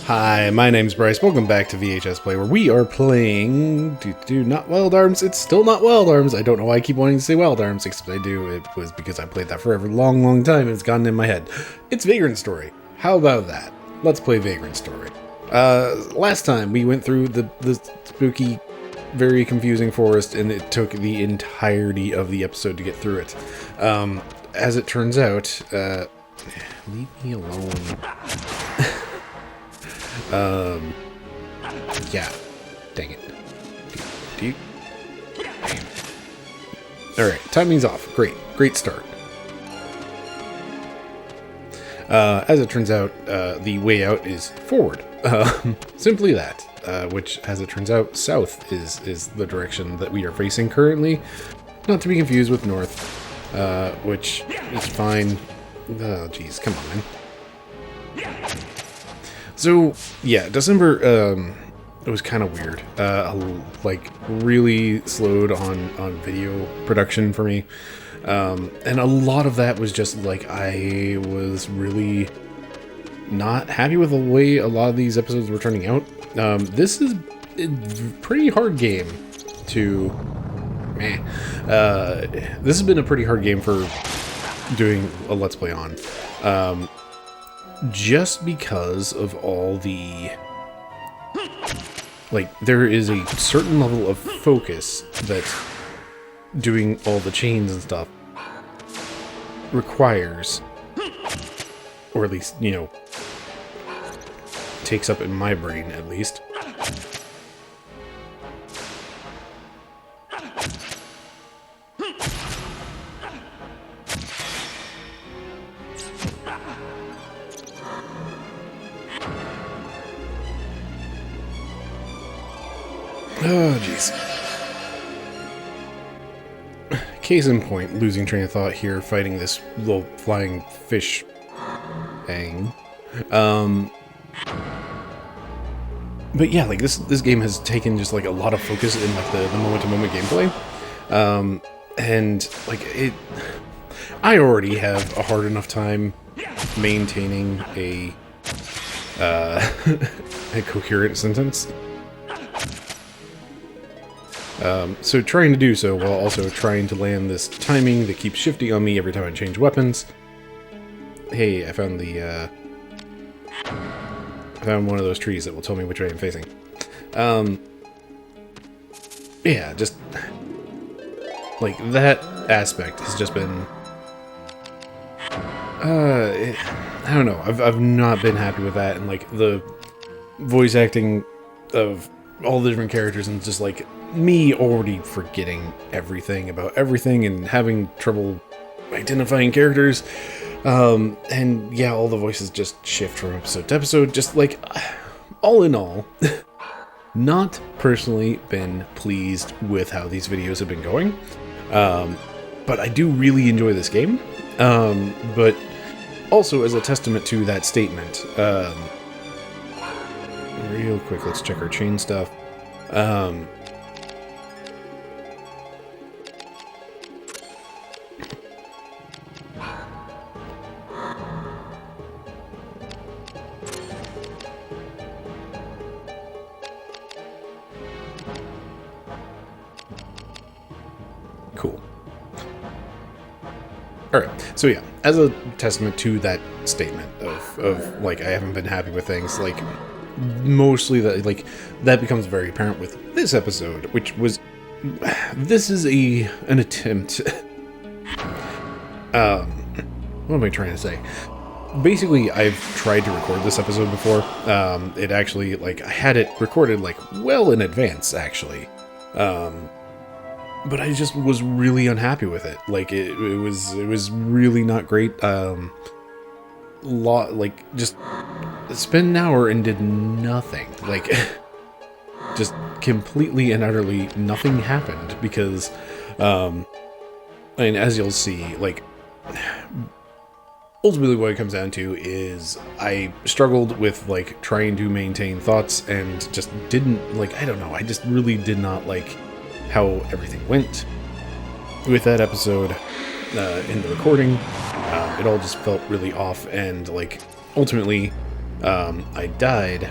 Hi, my name's Bryce. Welcome back to VHS Play, where we are playing... not Wild Arms. It's still not Wild Arms. I don't know why I keep wanting to say Wild Arms, except I do. It was because I played that for a long time, and it's gotten in my head. It's Vagrant Story. How about that? Let's play Vagrant Story. Last time, we went through the spooky, very confusing forest, and it took the entirety of the episode to get through it. As it turns out... leave me alone. Yeah. Dang it. Do you? Alright, timing's off. Great start. As it turns out, the way out is forward. Simply that. Which, as it turns out, south is the direction that we are facing currently. Not to be confused with north, which is fine. Oh, jeez, come on. So, yeah, December, it was kind of weird. Like, really slowed on video production for me. And a lot of that was just, like, I was really not happy with the way a lot of these episodes were turning out. This is a pretty hard game to... this has been a pretty hard game for doing a Let's Play on. Just because of all the... like, there is a certain level of focus that doing all the chains and stuff requires, or at least, you know, takes up in my brain, at least. Oh, jeez. Case in point, losing train of thought here, fighting this little flying fish thing. But yeah, like, this game has taken just, like, a lot of focus in, like, the moment-to-moment gameplay. And, like, I already have a hard enough time maintaining a coherent sentence. So trying to do so while also trying to land this timing that keeps shifting on me every time I change weapons. Hey, I found I found one of those trees that will tell me which way I'm facing. Yeah, just... like, that aspect has just been... I don't know, I've not been happy with that, and, like, the voice acting of all the different characters, and just, like, me already forgetting everything about everything and having trouble identifying characters. And yeah, all the voices just shift from episode to episode. Just, like, all in all, not personally been pleased with how these videos have been going. But I do really enjoy this game. But also as a testament to that statement, real quick, let's check our chain stuff. Cool. Alright, so yeah, as a testament to that statement of like, I haven't been happy with things, like, mostly that, like, that becomes very apparent with this episode, which was, this is an attempt, what am I trying to say? Basically, I've tried to record this episode before. It actually, like, I had it recorded, like, well in advance, actually. But I just was really unhappy with it. Like, it was really not great. Like, just spent an hour and did nothing. Like, just completely and utterly nothing happened because, and as you'll see, like, ultimately what it comes down to is I struggled with, like, trying to maintain thoughts and just didn't, like, I don't know, I just really did not like how everything went with that episode in the recording. It all just felt really off, and, like, ultimately I died.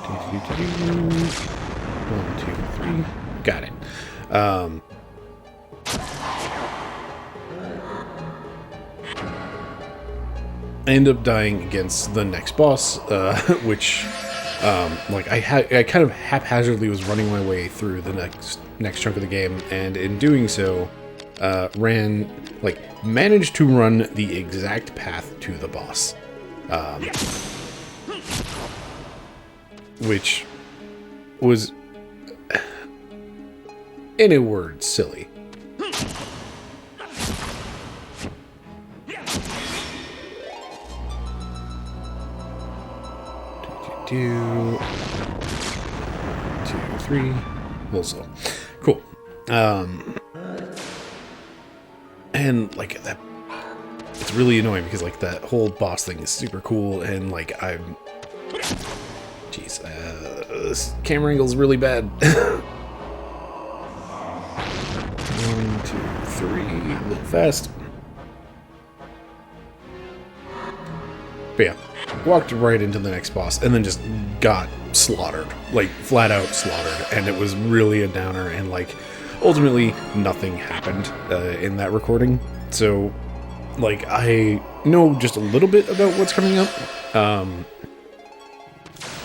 1, 2, 3. Got it. I end up dying against the next boss, which, like I kind of haphazardly was running my way through the next chunk of the game, and in doing so, managed to run the exact path to the boss, which was, in a word, silly. Two, 3, a little slow. Cool. And like that, it's really annoying because like that whole boss thing is super cool, and like jeez, this camera angle is really bad. 1, 2, 3, a little fast. But yeah. Walked right into the next boss and then just got slaughtered, like flat out slaughtered, and it was really a downer, and like ultimately nothing happened in that recording. So like I know just a little bit about what's coming up,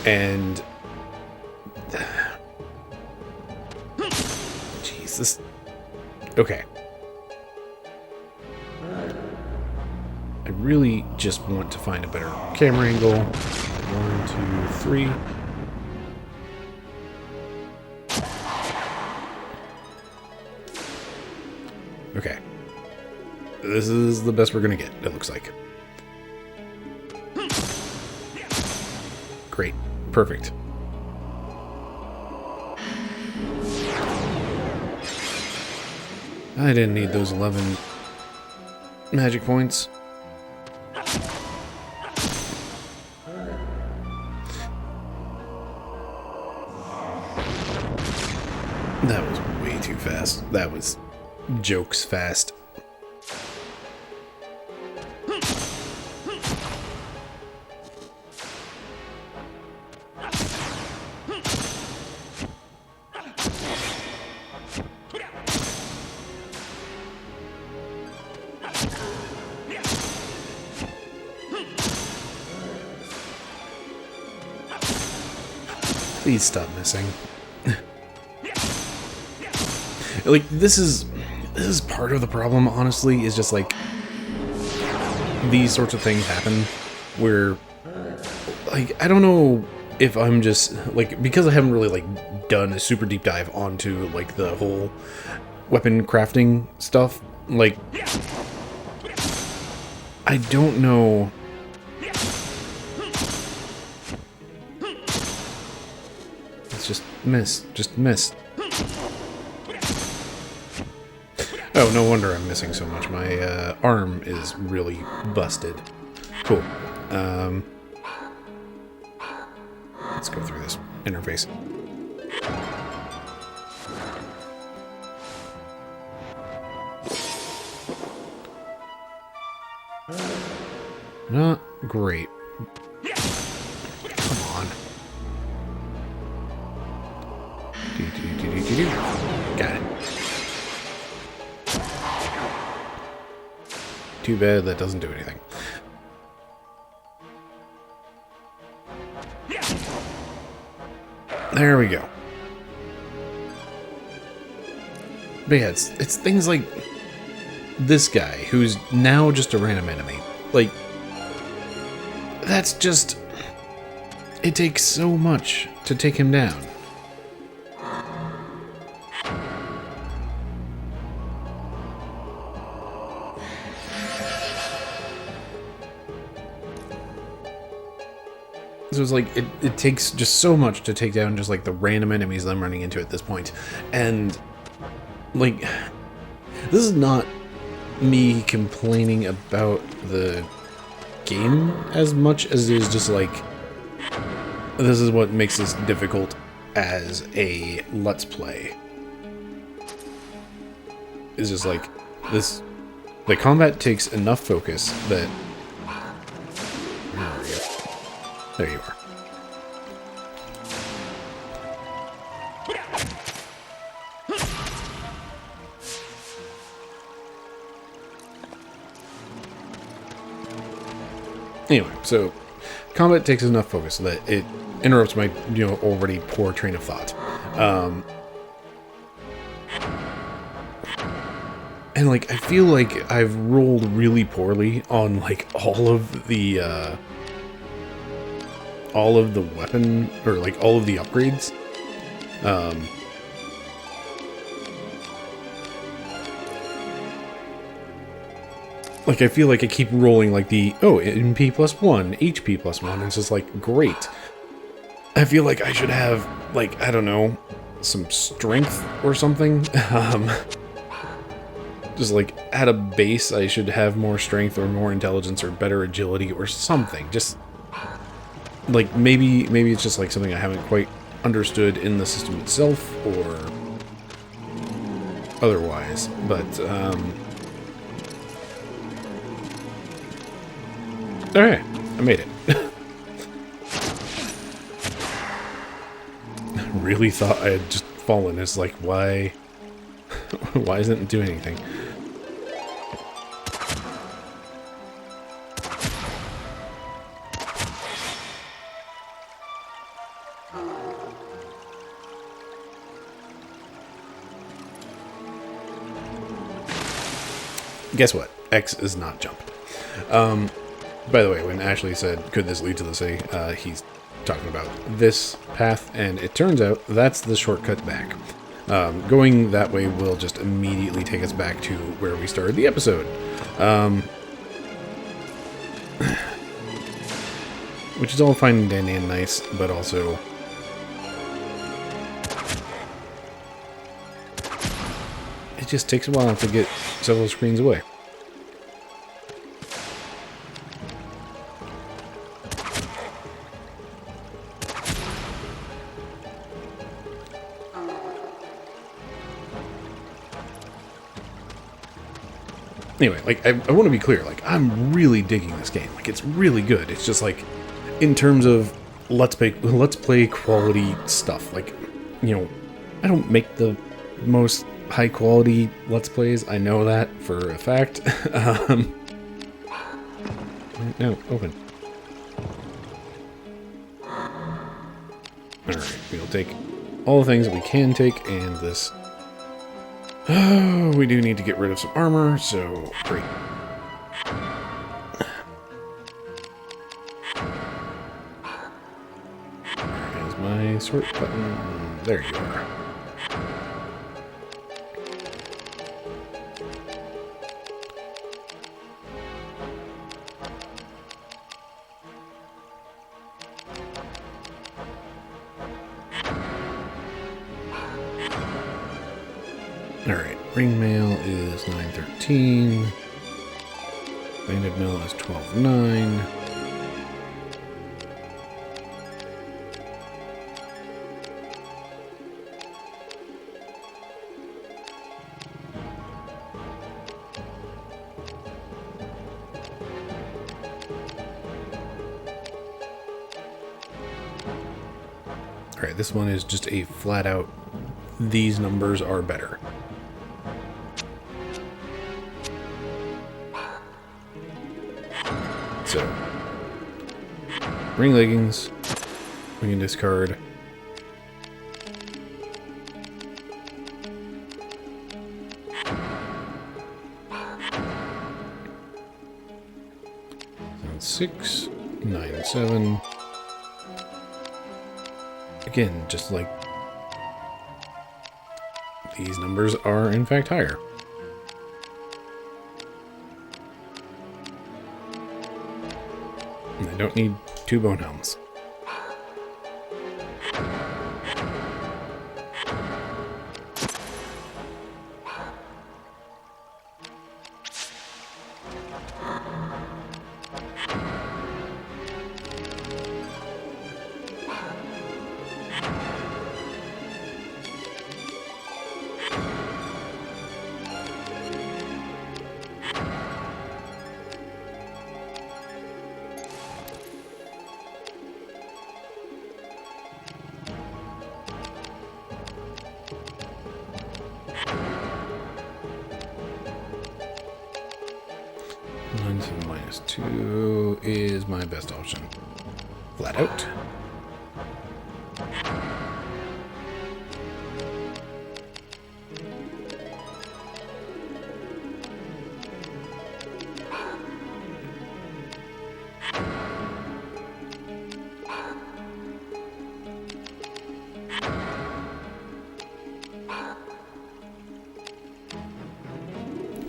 and jeez, this okay. I really just want to find a better camera angle. 1, 2, 3. Okay. This is the best we're gonna get, it looks like. Great. Perfect. I didn't need those 11 magic points. That was way too fast. That was jokes fast. Please stop missing. Like, this is part of the problem, honestly, is just like these sorts of things happen where, like, I don't know if I'm just like, because I haven't really like done a super deep dive onto like the whole weapon crafting stuff, like I don't know. It's just miss. Oh, no wonder I'm missing so much. My arm is really busted. Cool. Let's go through this interface. Not great. Come on. Got it. Too bad that doesn't do anything. There we go. But yeah, it's things like this guy, who's now just a random enemy. Like, that's just... It takes so much to take him down. So it's like, it takes just so much to take down just like the random enemies that I'm running into at this point. And like, this is not me complaining about the game as much as it is just like, this is what makes this difficult as a Let's Play. It's just like, this, the combat takes enough focus that, there we go. There you are. Anyway, so combat takes enough focus so that it interrupts my, already poor train of thought. And, like, I feel like I've rolled really poorly on, like, all of the weapon, or, like, all of the upgrades. Like, I feel like I keep rolling, like, MP +1, HP +1, and it's just, like, great. I feel like I should have, like, I don't know, some strength or something. Just, like, at a base, I should have more strength or more intelligence or better agility or something. Just, like, maybe it's just, like, something I haven't quite understood in the system itself or otherwise. But, alright, I made it. Really thought I had just fallen. It's like, why isn't it doing anything? Guess what? X is not jump. By the way, when Ashley said, could this lead to the city, he's talking about this path, and it turns out that's the shortcut back. Going that way will just immediately take us back to where we started the episode. Which is all fine and dandy and nice, but also... it just takes a while to get several screens away. Anyway, like, I want to be clear, like, I'm really digging this game. Like, it's really good. It's just, like, in terms of let's play quality stuff. Like, I don't make the most high quality Let's Plays. I know that for a fact. No, open. Alright, we'll take all the things that we can take, and this... oh, we do need to get rid of some armor, so great. There's my sort button. There you are. Alright, ring mail is 913. Banded mail is 12.9. Alright, this one is just a flat out, these numbers are better. So, ring leggings, we can discard. That's 6, 9, 7. Again, just like these numbers are in fact higher. I don't need 2 bone helms. Yes, 2 is my best option. Flat out.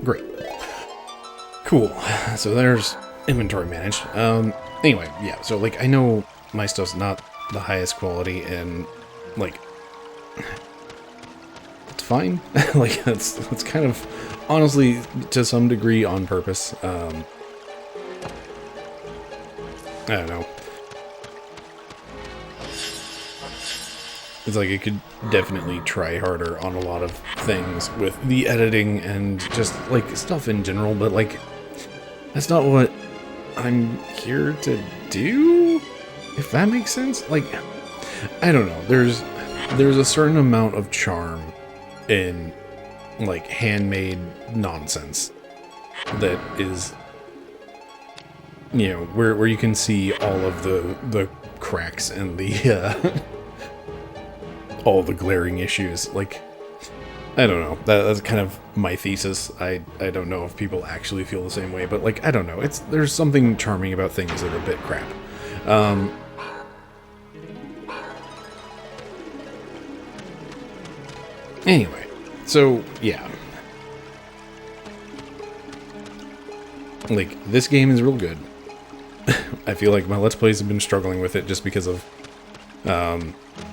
Great. Cool. So there's inventory managed. Anyway, yeah, so like I know my stuff's not the highest quality and like it's fine. Like that's kind of honestly to some degree on purpose. I don't know. It's like it could definitely try harder on a lot of things with the editing and just like stuff in general, but like that's not what I'm here to do, if that makes sense. Like I don't know, there's a certain amount of charm in like handmade nonsense that is, you know, where you can see all of the cracks and the all the glaring issues. Like I don't know, that's kind of my thesis. I don't know if people actually feel the same way, but like I don't know, there's something charming about things that are a bit crap. Anyway, so yeah, like this game is real good. I feel like my Let's Plays have been struggling with it just because of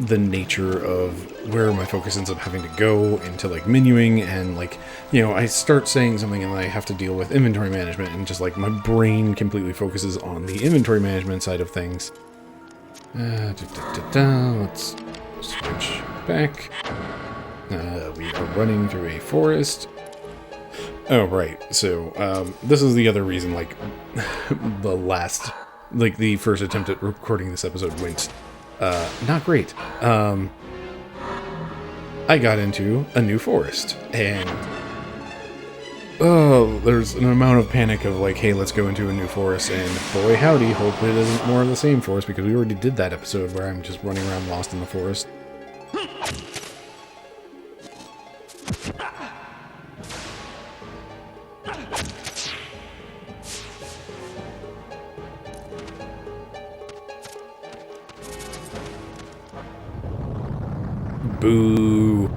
the nature of where my focus ends up having to go into like menuing, and like, you know, I start saying something and I have to deal with inventory management, and just like my brain completely focuses on the inventory management side of things. Let's switch back. We are running through a forest. Oh, right. So, this is the other reason, like, the first attempt at recording this episode went, not great. I got into a new forest, and, oh, there's an amount of panic of, like, hey, let's go into a new forest, and boy howdy, hope it isn't more of the same forest, because we already did that episode where I'm just running around lost in the forest. Boo.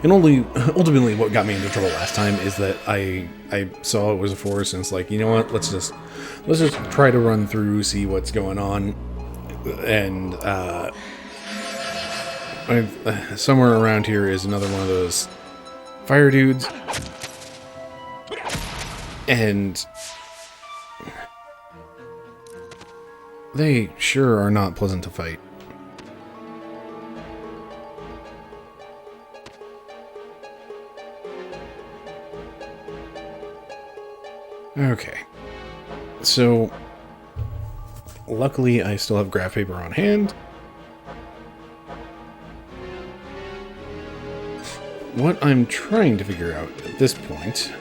And ultimately what got me into trouble last time is that I saw it was a forest, and it's like, you know what, let's just try to run through, see what's going on, and somewhere around here is another one of those fire dudes. And they sure are not pleasant to fight. Okay. So, luckily I still have graph paper on hand. What I'm trying to figure out at this point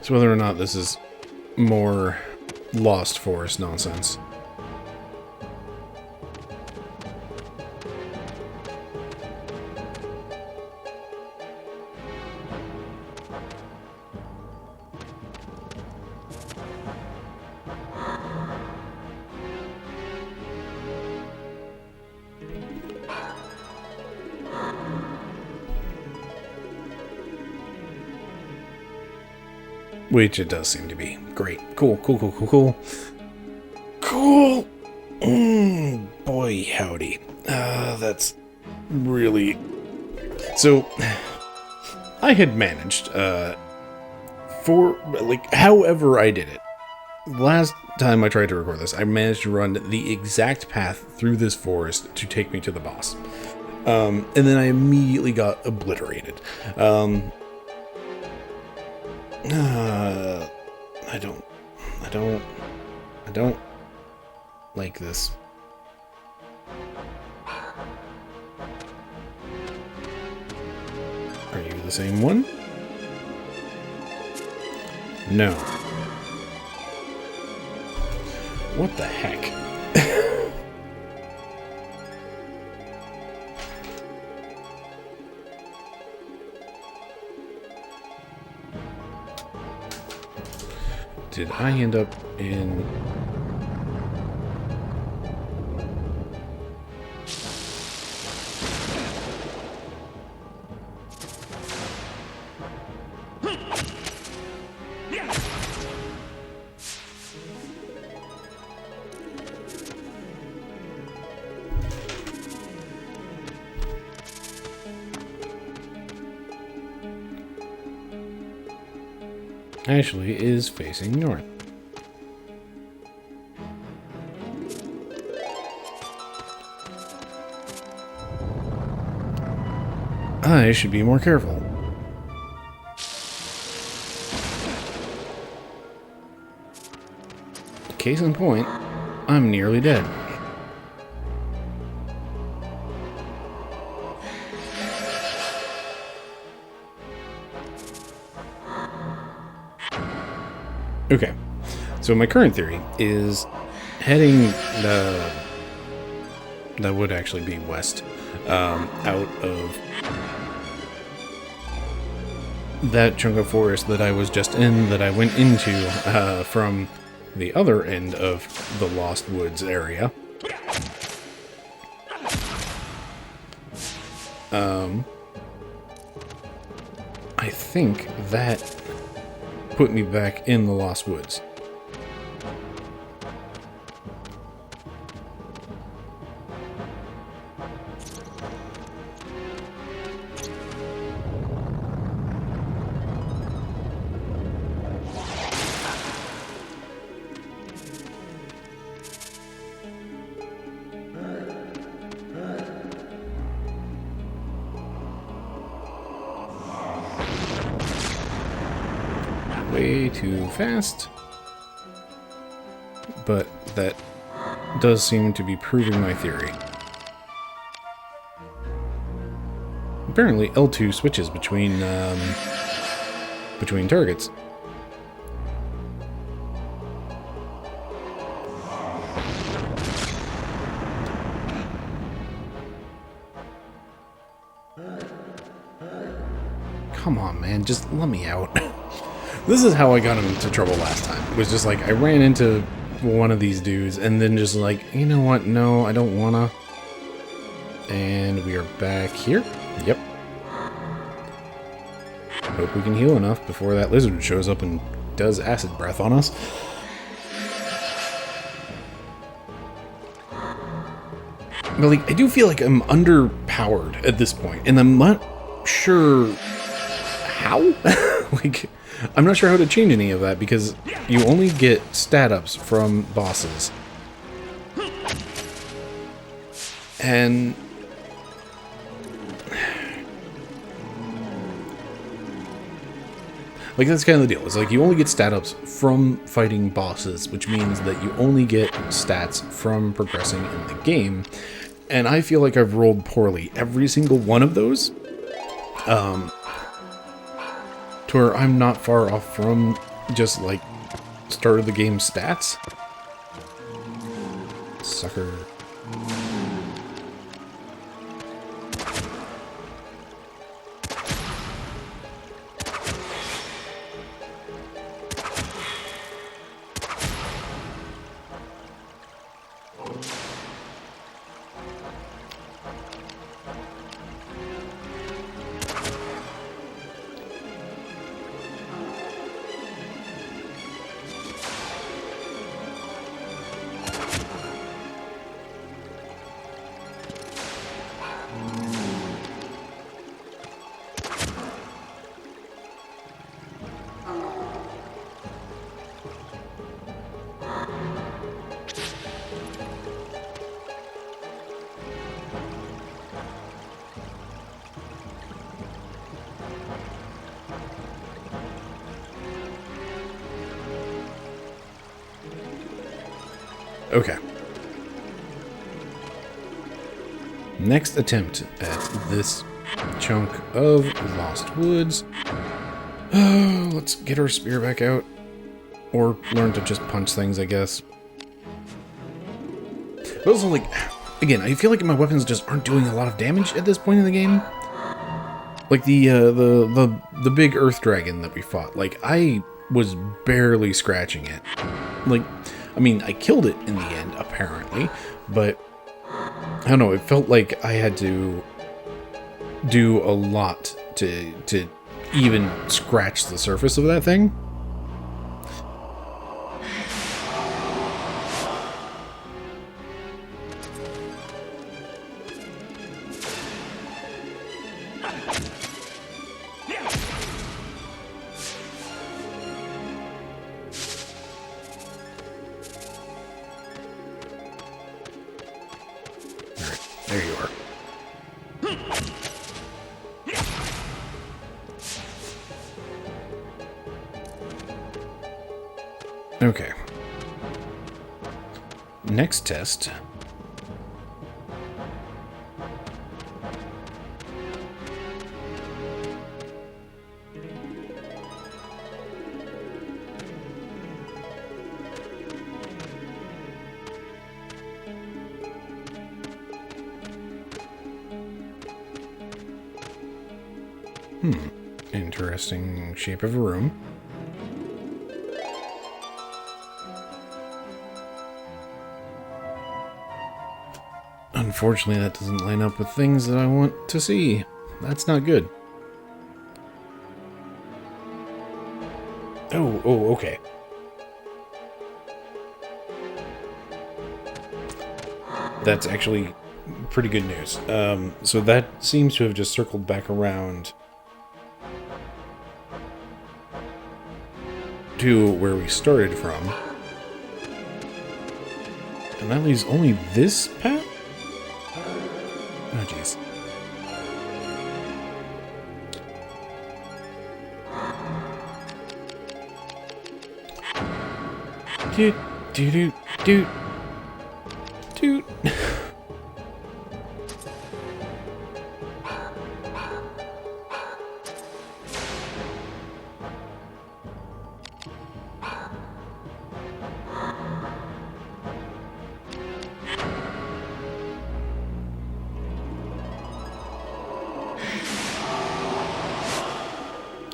is whether or not this is more Lost Forest nonsense. Which it does seem to be. Great. Cool. Cool! Boy, howdy. That's really... So, I had managed, for, like, however I did it. Last time I tried to record this, I managed to run the exact path through this forest to take me to the boss. And then I immediately got obliterated. Uh, I don't, I don't, I don't like this. Are you the same one? No. What the heck? Did I end up in... Actually is facing north. I should be more careful. Case in point, I'm nearly dead. Okay, so my current theory is heading that would actually be west, out of that chunk of forest that I was just in, that I went into from the other end of the Lost Woods area. I think that put me back in the Lost Woods. Way too fast, but that does seem to be proving my theory. Apparently L2 switches between targets. Come on, man, just let me out. This is how I got into trouble last time. It was just like, I ran into one of these dudes, and then just like, you know what, no, I don't wanna. And we are back here. Yep. Hope we can heal enough before that lizard shows up and does acid breath on us. But like, I do feel like I'm underpowered at this point, and I'm not sure how. Like, I'm not sure how to change any of that, because you only get stat ups from bosses. And like, that's kind of the deal. It's like you only get stat ups from fighting bosses, which means that you only get stats from progressing in the game. And I feel like I've rolled poorly every single one of those. To where I'm not far off from just like start of the game stats. Sucker. Okay. Next attempt at this chunk of Lost Woods. Let's get our spear back out. Or learn to just punch things, I guess. But also, like, again, I feel like my weapons just aren't doing a lot of damage at this point in the game. Like the big earth dragon that we fought, like, I was barely scratching it. Like, I mean, I killed it in the end, apparently, but I don't know, it felt like I had to do a lot to even scratch the surface of that thing. There you are. Okay. Next test. Interesting shape of a room. Unfortunately, that doesn't line up with things that I want to see. That's not good. Oh, okay. That's actually pretty good news. So that seems to have just circled back around to where we started from. And that leaves only this path? Oh, jeez. Doot, doot, doot, doot. Doot.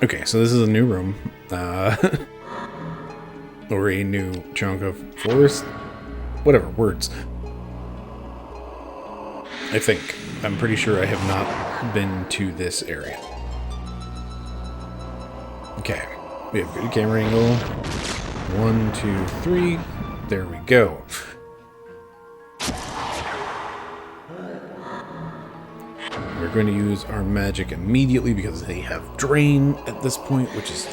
Okay, so this is a new room. Or a new chunk of forest. Whatever, words. I think. I'm pretty sure I have not been to this area. Okay, we have good camera angle. 1, 2, 3. There we go. We're going to use our magic immediately because they have drain at this point, which is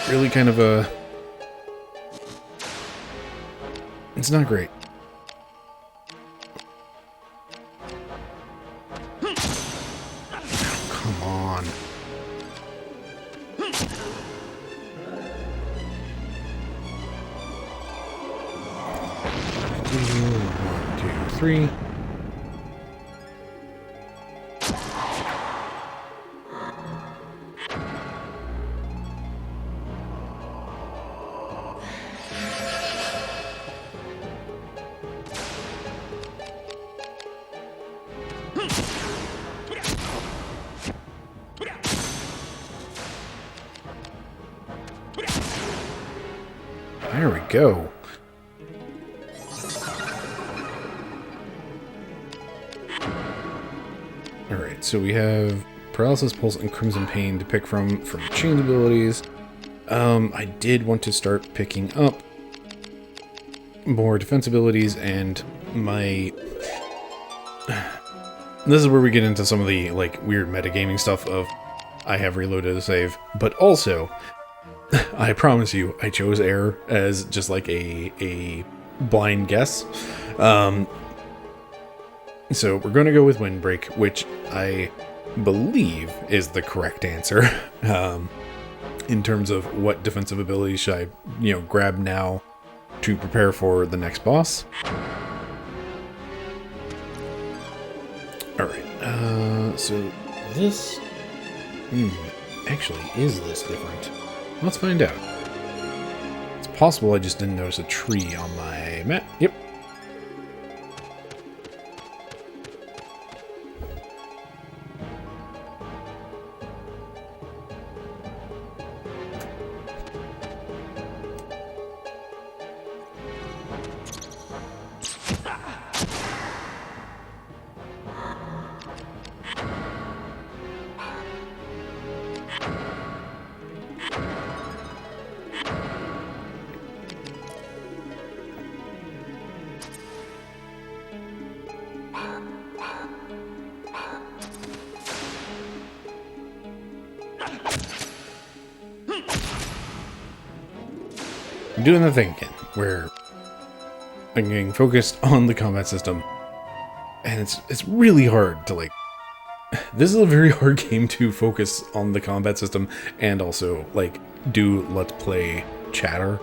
really kind of a... It's not great. Come on. 1, 2, 3. There we go. Alright, so we have Paralysis, Pulse, and Crimson Pain to pick from chain abilities. I did want to start picking up more defense abilities, and my... This is where we get into some of the, like, weird metagaming stuff of I have reloaded a save, but also... I promise you, I chose air as just like a blind guess. So we're going to go with Windbreak, which I believe is the correct answer. In terms of what defensive abilities should I, grab now to prepare for the next boss. Alright, so this... actually, is this different? Let's find out. It's possible I just didn't notice a tree on my map. Yep. I'm doing the thing again, where I'm getting focused on the combat system, and it's really hard to, like... This is a very hard game to focus on the combat system, and also, like, do Let's Play chatter.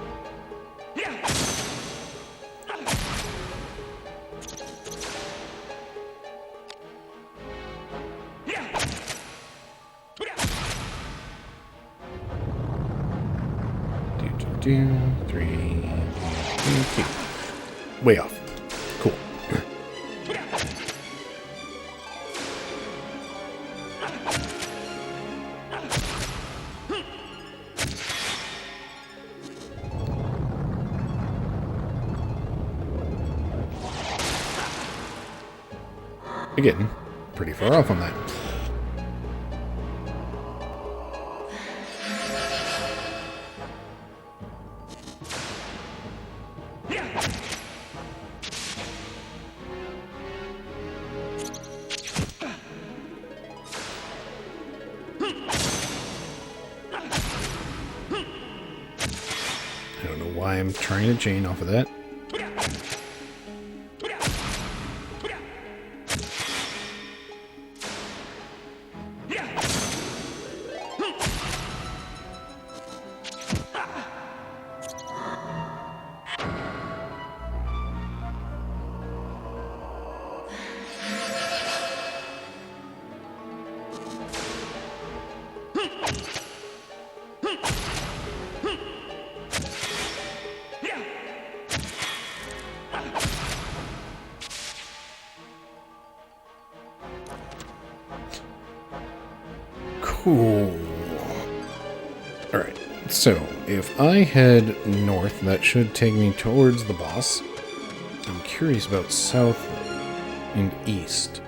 Two, three, two. Way off. Cool. Again, pretty far off on that. I don't know why I'm trying to chain off of that. Cool. Alright, so if I head north, that should take me towards the boss. I'm curious about south and east.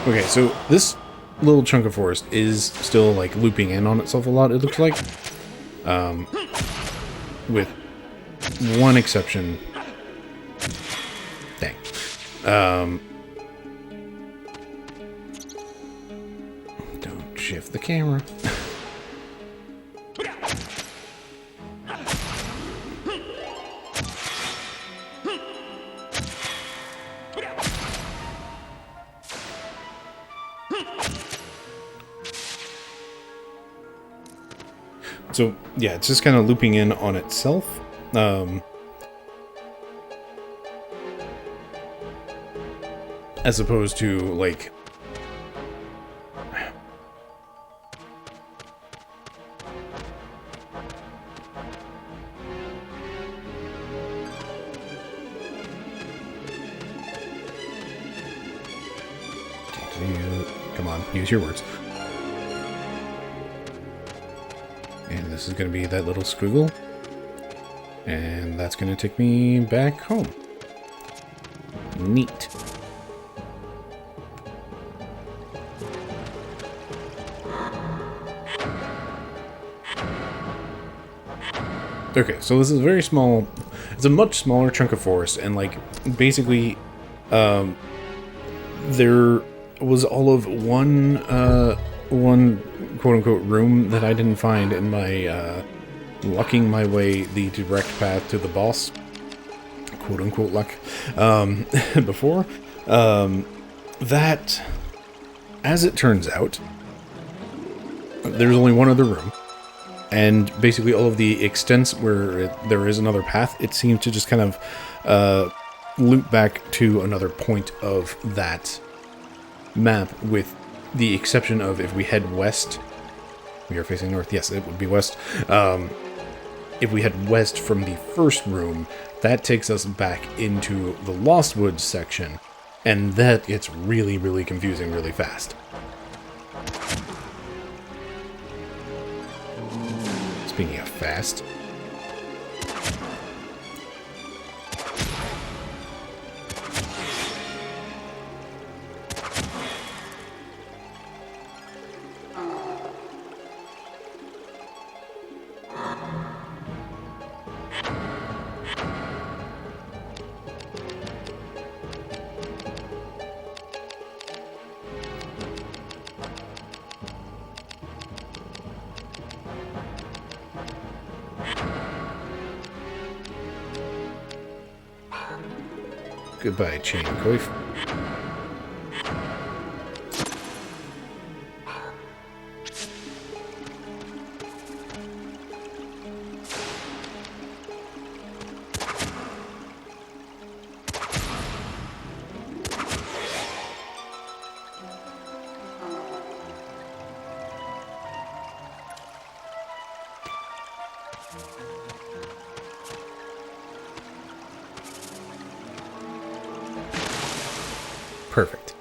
Okay, so this little chunk of forest is still, like, looping in on itself a lot, it looks like. With one exception. Dang. Don't shift the camera. So, yeah, it's just kind of looping in on itself. As opposed to, like... Come on, use your words. And this is going to be that little squiggle. And that's going to take me back home. Neat. Okay, so this is a very small... It's a much smaller chunk of forest, and, like, basically, there was all of one one quote-unquote room that I didn't find in my lucking my way the direct path to the boss, quote-unquote luck, before. That, as it turns out, there's only one other room, and basically all of the extents where there is another path, it seems to just kind of loop back to another point of that map, with the exception of if we head west. We are facing north. Yes, it would be west. If we head west from the first room, that takes us back into the Lost Woods section, and that gets really, really confusing really fast. Speaking of fast... Goodbye, chain coif. Perfect.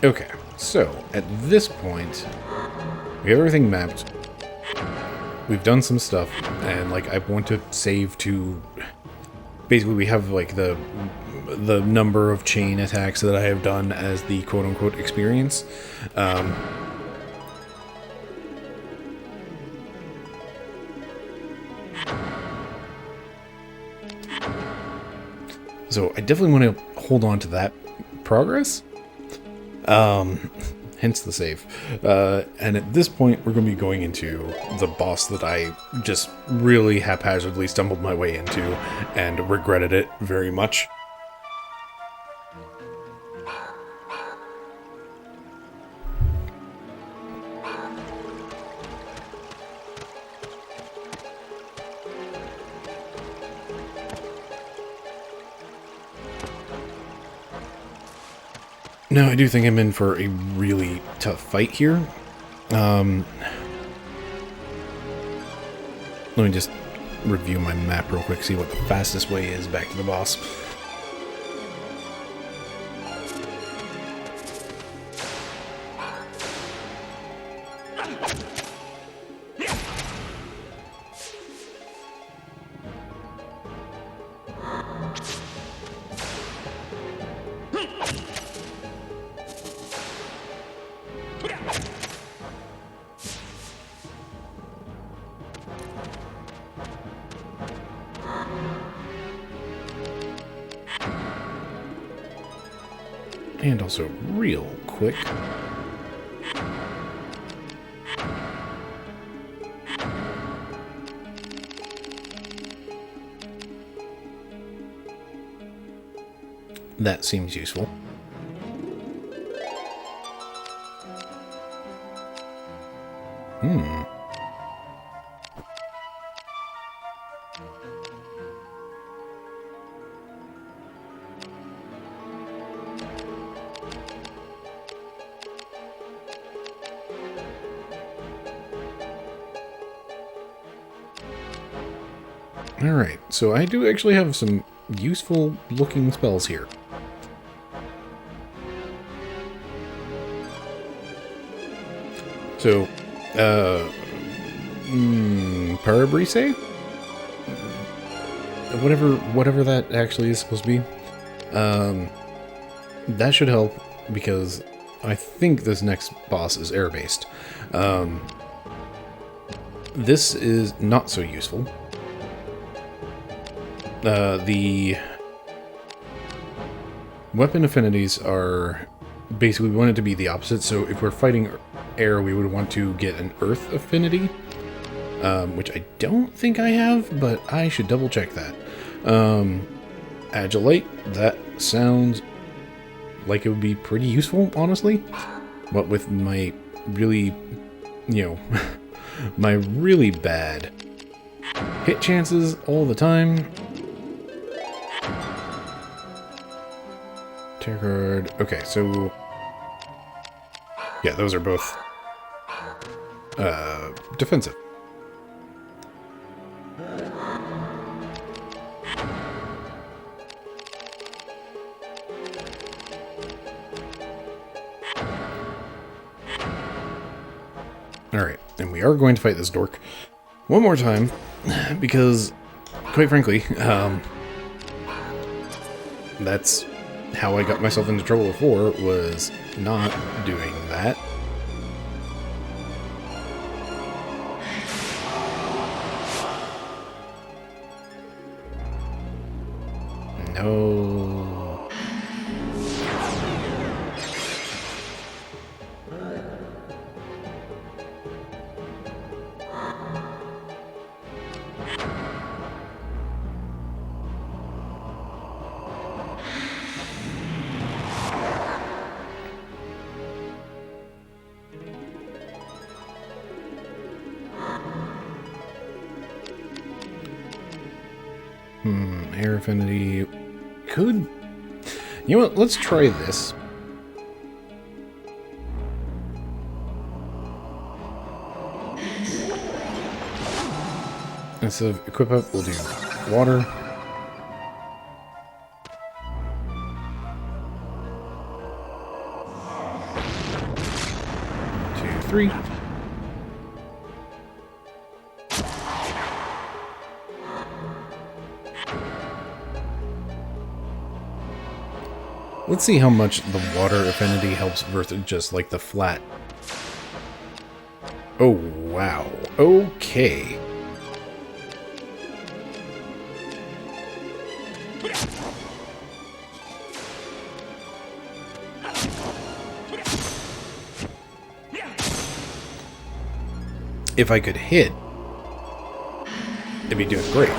Okay, so at this point, we have everything mapped. We've done some stuff, and like I want to save to. Basically, we have like the number of chain attacks that I have done as the quote-unquote experience. So I definitely want to hold on to that progress. Hence the save. And at this point, we're going to be going into the boss that I just really haphazardly stumbled my way into and regretted it very much. No, I do think I'm in for a really tough fight here. Let me just review my map real quick, see what the fastest way is back to the boss. And also real quick. That seems useful. Alright, so I do actually have some useful looking spells here. So, Parabrise? Whatever that actually is supposed to be. That should help, because I think this next boss is air-based. This is not so useful. The weapon affinities are basically, we want it to be the opposite. So if we're fighting air, we would want to get an earth affinity, which I don't think I have, but I should double check that. Agilite, that sounds like it would be pretty useful, honestly. But with my really, my really bad hit chances all the time. Tarot card. Okay, so yeah, those are both defensive. Alright, and we are going to fight this dork one more time, because, quite frankly, that's how I got myself into trouble before, was not doing that. No. Air affinity could... You know what? Let's try this. Instead of equip up, we'll do water. 2, 3. Let's see how much the water affinity helps versus just like the flat. Oh, wow. Okay. If I could hit, it'd be doing great.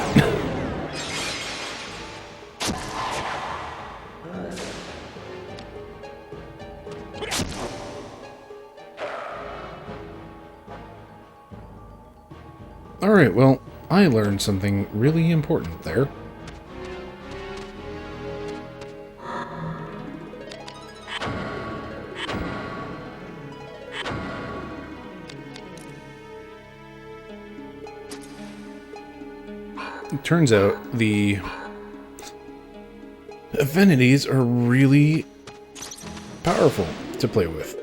Alright, well, I learned something really important there. It turns out the affinities are really powerful to play with.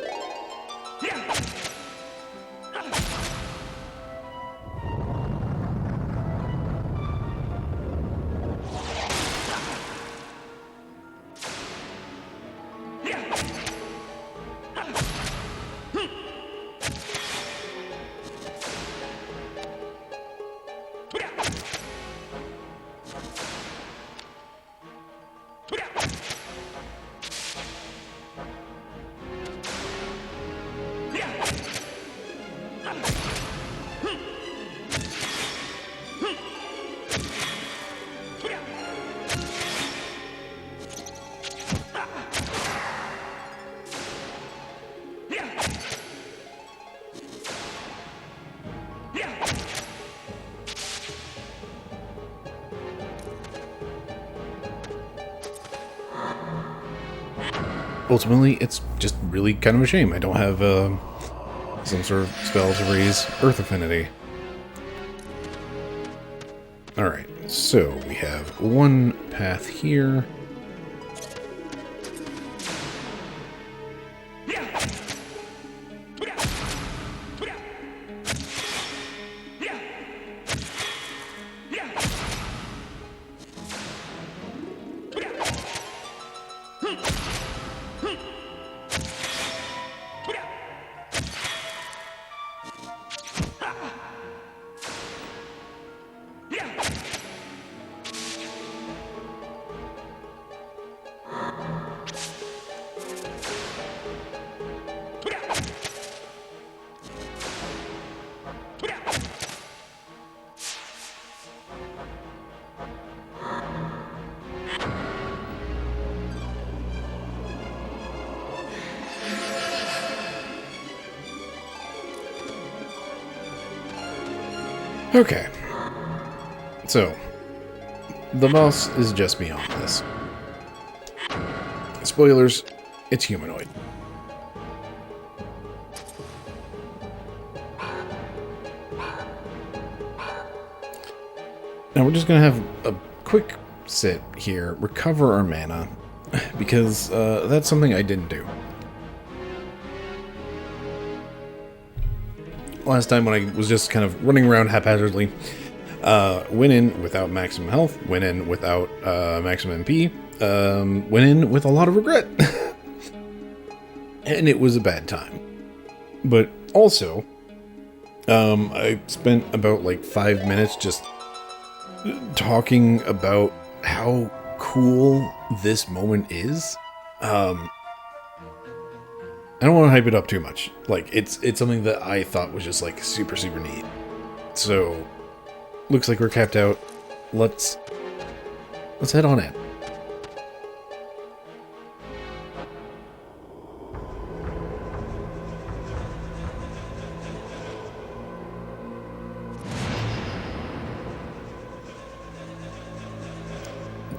Ultimately, it's just really kind of a shame I don't have some sort of spell to raise Earth Affinity. Alright, so we have one path here. Okay. So, the boss is just beyond this. Spoilers, it's humanoid. Now we're just going to have a quick sit here, recover our mana, because that's something I didn't do. Last time when I was just kind of running around haphazardly, went in without maximum health, went in without maximum MP, went in with a lot of regret. And it was a bad time. But also, I spent about like 5 minutes just talking about how cool this moment is. I don't want to hype it up too much. Like, it's something that I thought was just like super, super neat. So, looks like we're capped out. Let's head on in.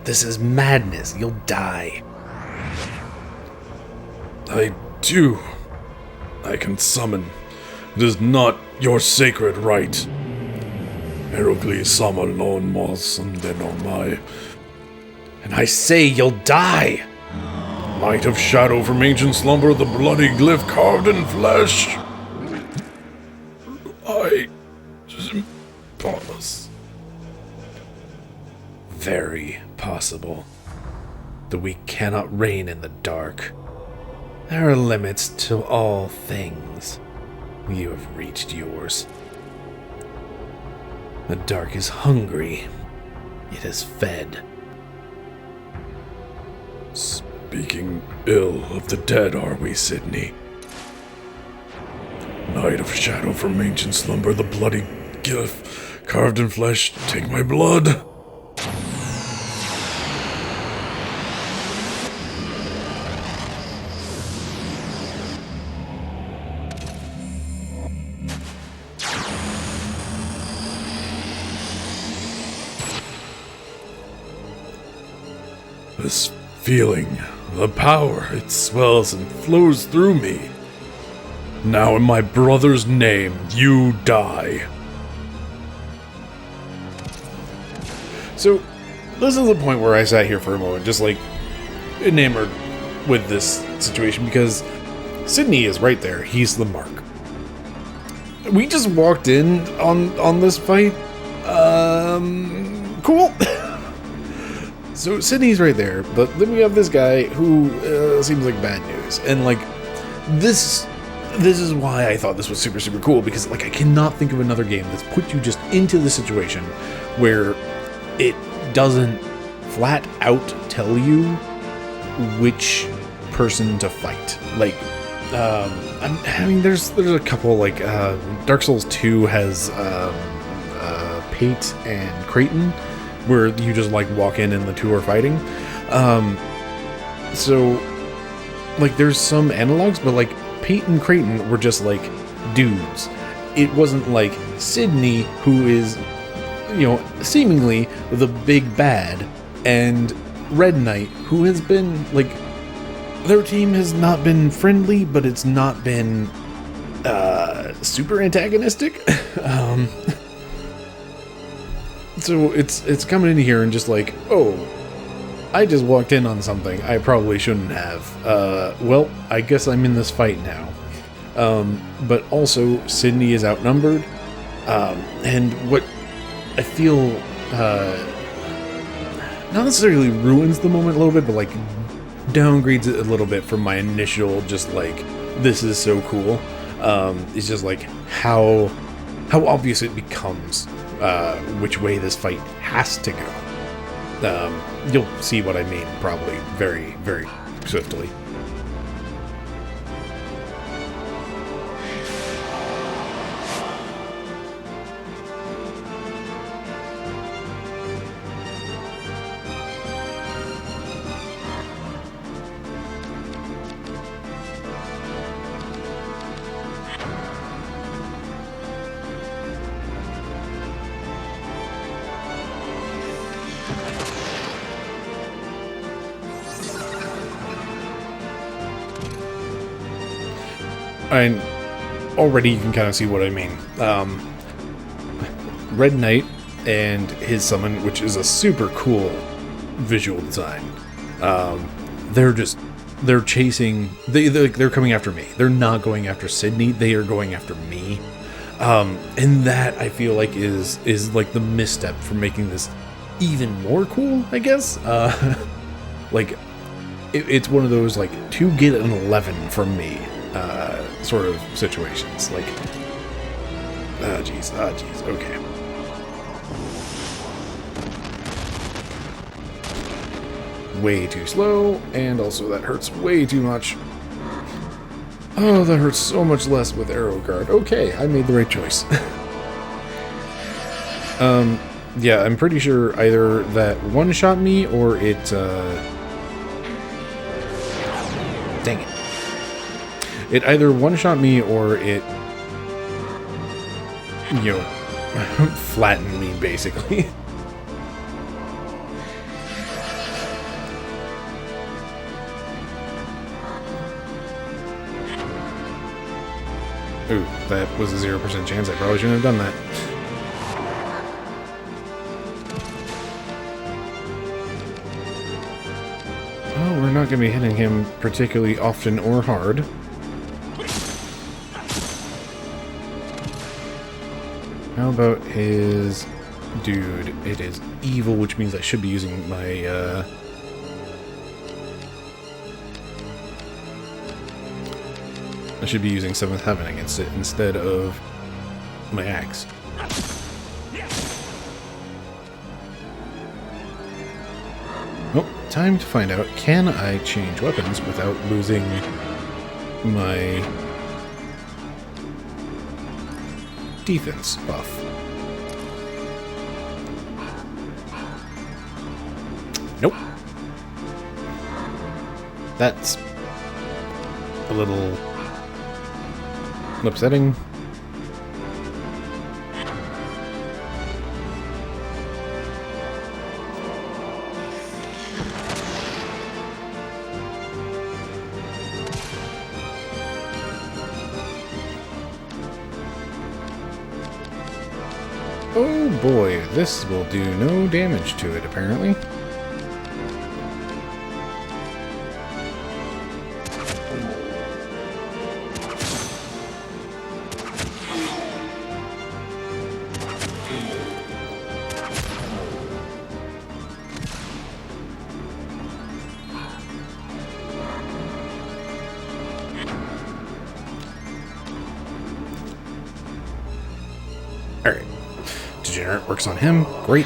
This is madness. You'll die. I do. I can summon. It is not your sacred right. Herocles Samalon Mos and Denomai. And I say you'll die. Might of shadow from ancient slumber, the bloody glyph carved in flesh. I promise. Very possible. That we cannot reign in the dark. There are limits to all things. You have reached yours. The dark is hungry. It is fed. Speaking ill of the dead, are we, Sydney? Night of shadow from ancient slumber, the bloody glyph carved in flesh, take my blood. This feeling, the power, it swells and flows through me. Now in my brother's name, you die. So, this is the point where I sat here for a moment, just like, enamored with this situation, because Sydney is right there. He's the mark. We just walked in on this fight. Cool. So Sydney's right there, but then we have this guy who seems like bad news, and like this is why I thought this was super, super cool, because like I cannot think of another game that's put you just into the situation where it doesn't flat out tell you which person to fight. Like, I mean, there's a couple, like Dark Souls 2 has Pate and Creighton, where you just like walk in and the two are fighting. So like there's some analogs, but like Pate and Creighton were just like dudes. It wasn't like Sydney, who is, you know, seemingly the big bad, and Red Knight, who has been like, their team has not been friendly, but it's not been super antagonistic. So it's coming in here and just like, oh, I just walked in on something I probably shouldn't have. Well, I guess I'm in this fight now. But also, Sydney is outnumbered. And what I feel not necessarily ruins the moment a little bit, but like downgrades it a little bit from my initial just like, this is so cool. It's just like how obvious it becomes which way this fight has to go. You'll see what I mean probably very, very swiftly. And already you can kind of see what I mean. Red Knight and his summon, which is a super cool visual design. They're chasing. They're coming after me. They're not going after Sydney. They are going after me. And that I feel like is like the misstep for making this even more cool, I guess. Like it's one of those like to get an 11 from me sort of situations. Like, jeez, okay. Way too slow, and also that hurts way too much. Oh, that hurts so much less with Arrow Guard. Okay, I made the right choice. Yeah, I'm pretty sure either that one-shot me or it, dang it. It either one-shot me or it, you know, flattened me, basically. Ooh, that was a 0% chance. I probably shouldn't have done that. Oh, we're not going to be hitting him particularly often or hard. How about his dude? It is evil, which means I should be using my, I should be using 7th Heaven against it instead of my axe. Oh, time to find out, can I change weapons without losing my defense buff? Nope. That's a little upsetting. Oh boy, this will do no damage to it, apparently. Alright. Degenerate works on him. Great.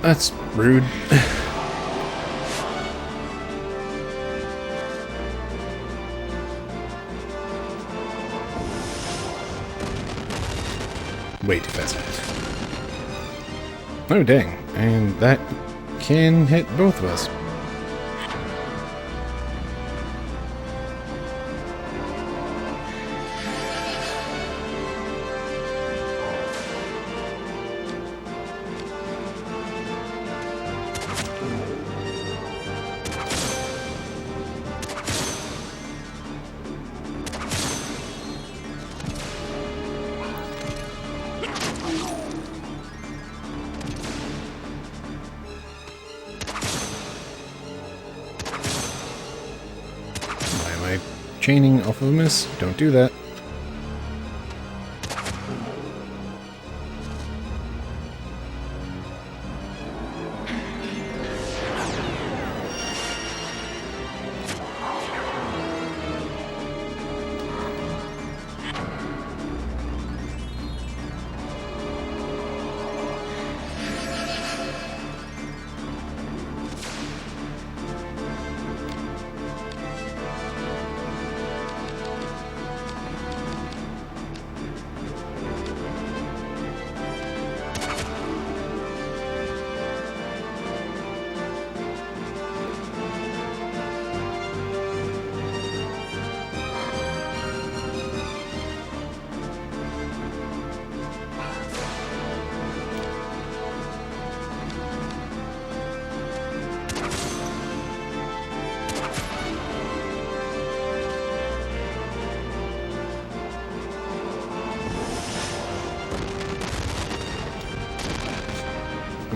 That's rude. Way too fast. Oh, dang. And that can hit both of us. Chaining off of a miss. Don't do that.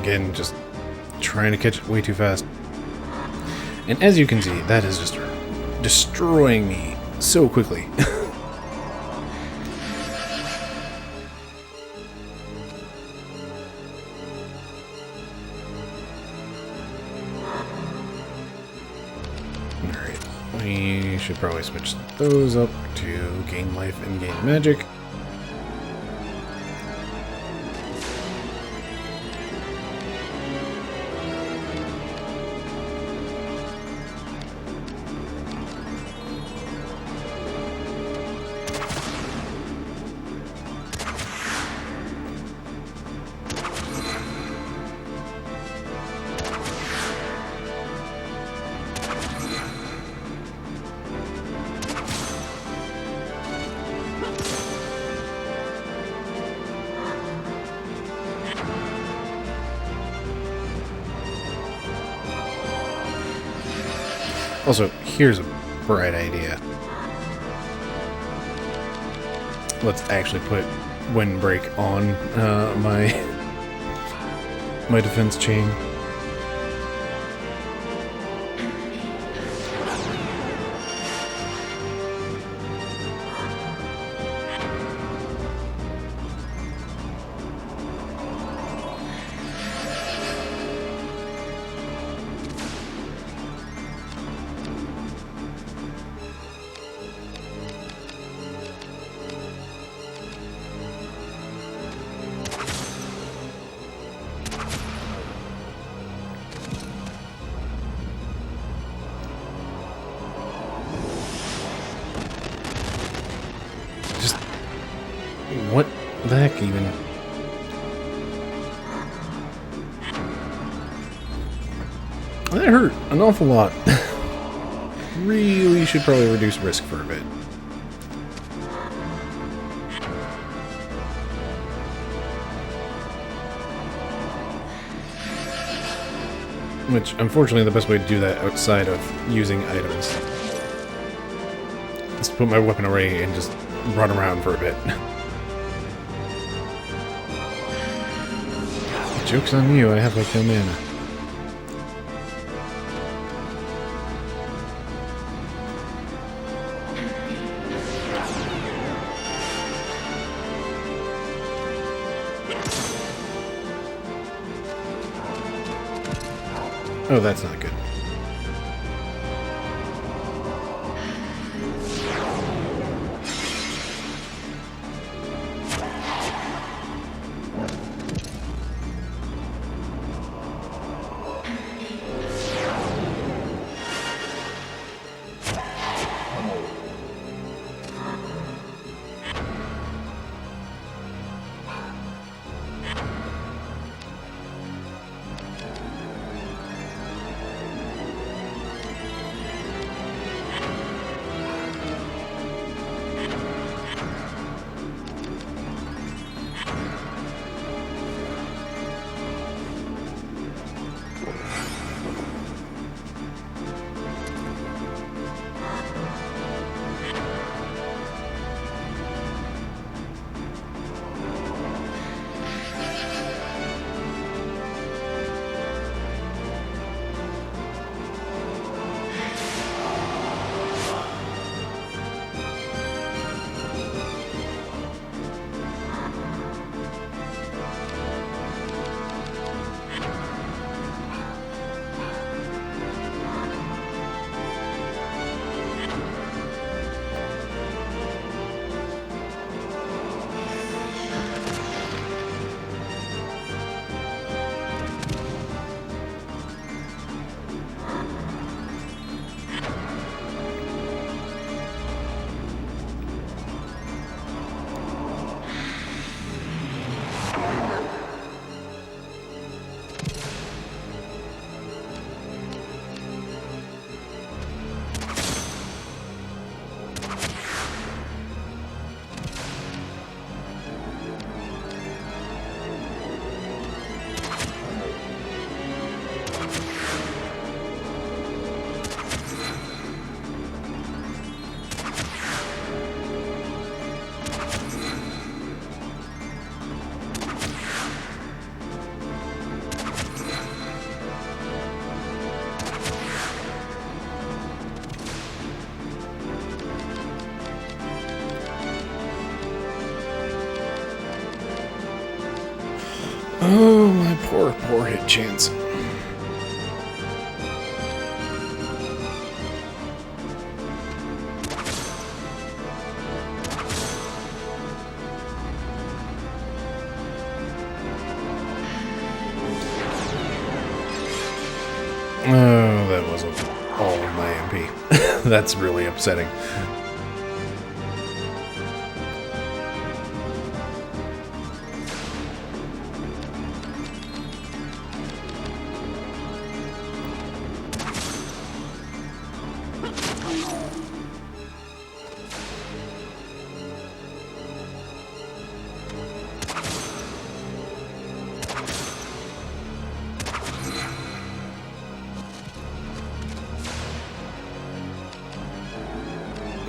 Again, just trying to catch it way too fast. And as you can see, that is just destroying me so quickly. Alright, we should probably switch those up to gain life and gain magic. Also, here's a bright idea. Let's actually put windbreak on my defense chain. What the heck even? That hurt an awful lot. Really should probably reduce risk for a bit. Which, unfortunately, the best way to do that outside of using items is to put my weapon away and just run around for a bit. Joke's on you, I have like no mana. Oh, that's not good. poor hit chance. Oh, that wasn't all of my MP. That's really upsetting.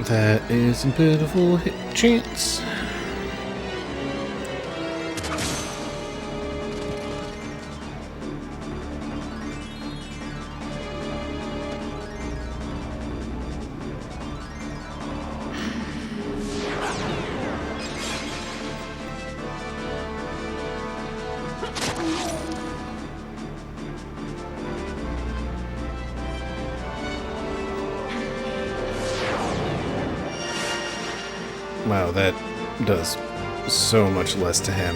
That is a pitiful hit chance. Wow, that does so much less to him.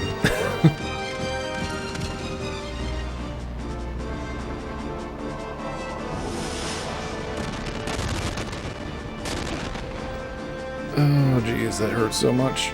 Oh, geez, that hurts so much.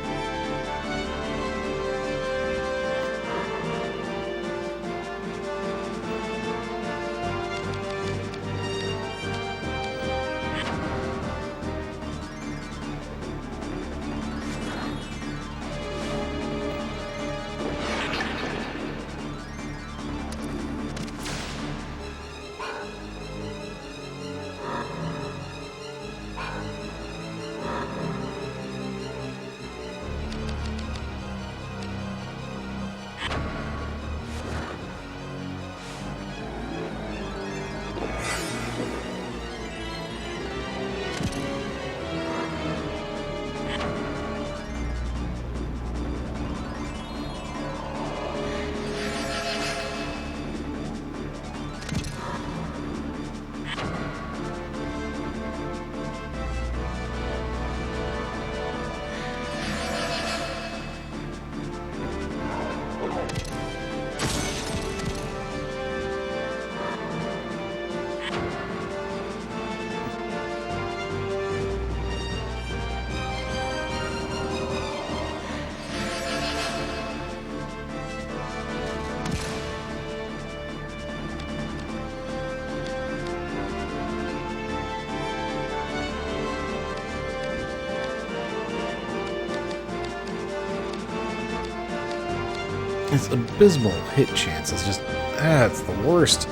It's abysmal hit chance. It's just, it's the worst.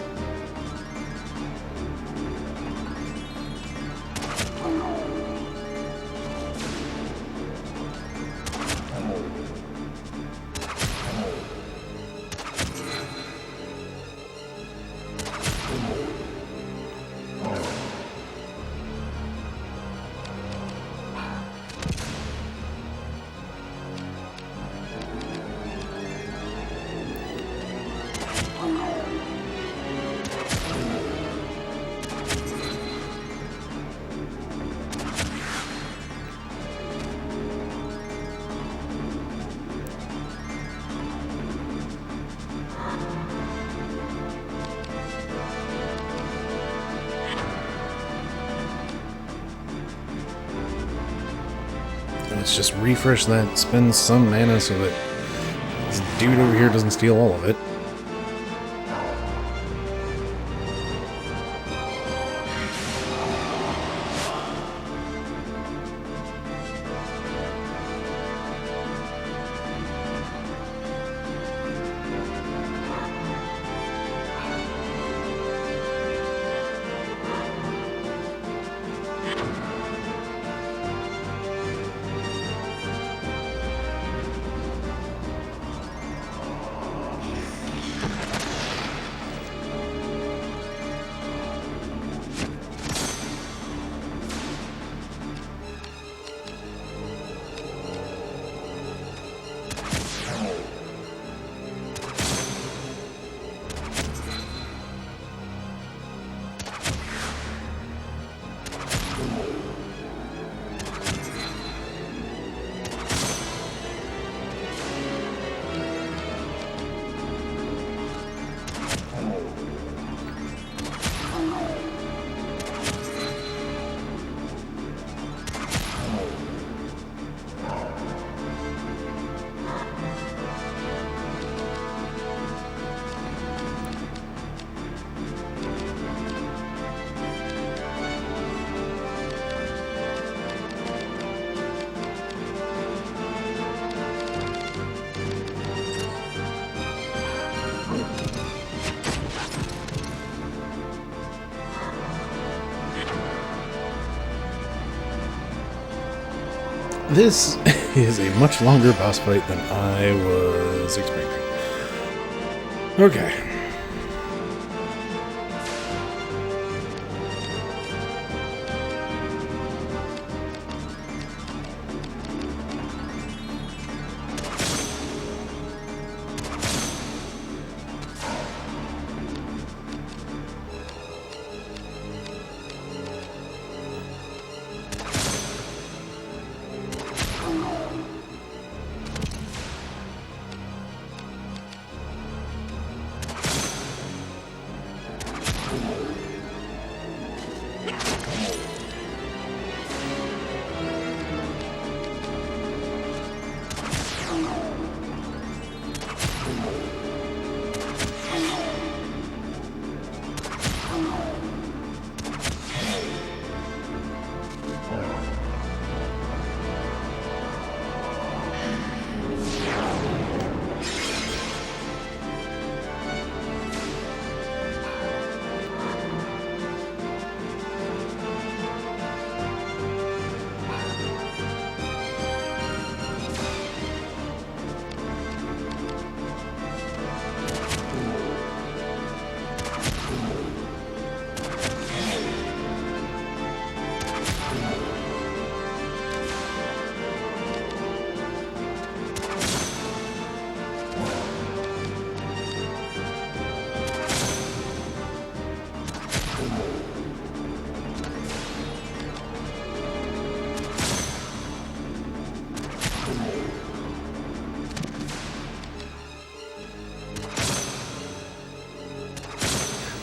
Let's just refresh that, spend some mana so that this dude over here doesn't steal all of it. this is a much longer boss fight than I was expecting. Okay.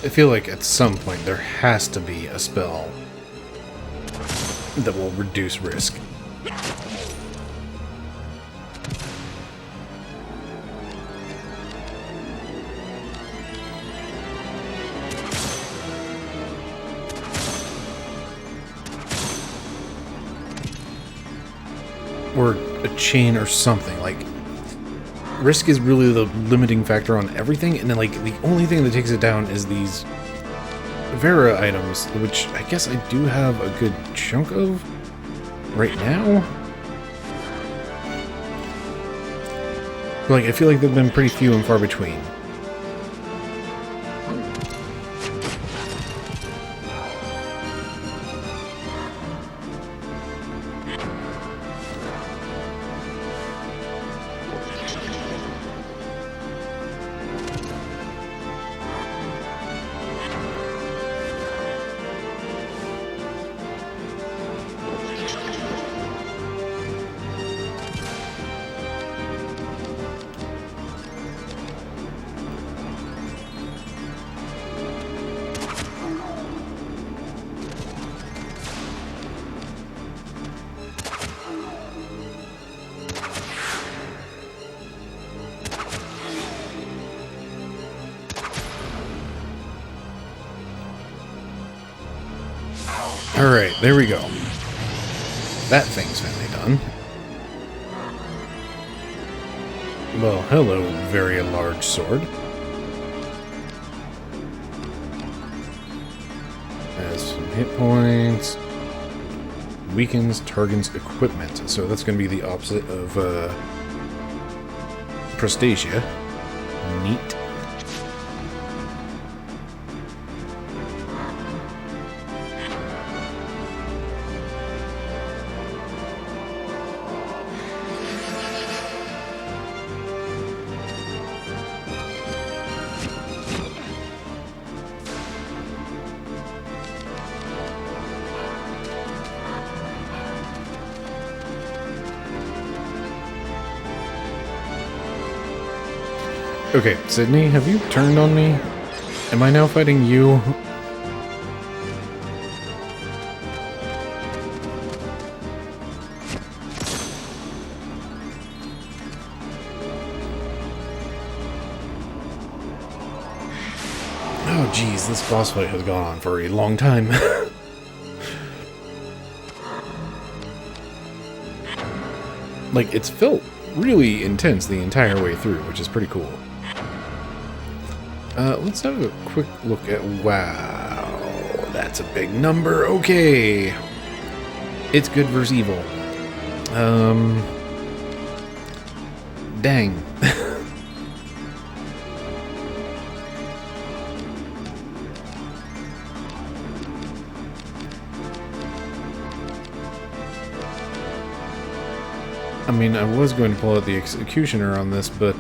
I feel like at some point there has to be a spell that will reduce risk. Or a chain or something. Like, risk is really the limiting factor on everything, and then, like, the only thing that takes it down is these Vera items, which I guess I do have a good chunk of right now. But, like, I feel like they've been pretty few and far between. Alright, there we go. That thing's finally done. Well, hello, very large sword. Has some hit points. Weakens target's equipment. So that's going to be the opposite of Prostasia. Neat. Okay, Sydney, have you turned on me? Am I now fighting you? Oh geez, this boss fight has gone on for a long time. Like, it's felt really intense the entire way through, which is pretty cool. Let's have a quick look at... Wow, that's a big number. Okay. It's good versus evil. Dang. I mean, I was going to pull out the executioner on this, but,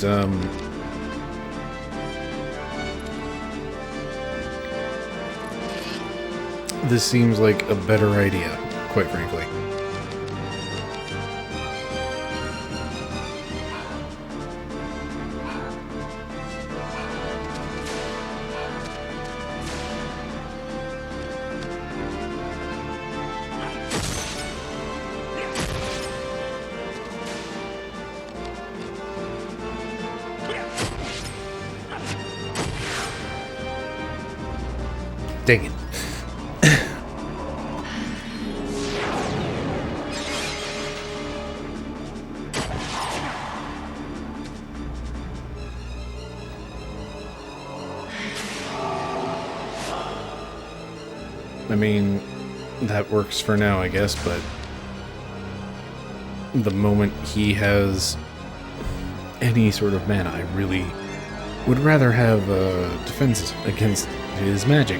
this seems like a better idea, quite frankly. Dang it. I mean, that works for now, I guess, but the moment he has any sort of mana, I really would rather have defense against his magic.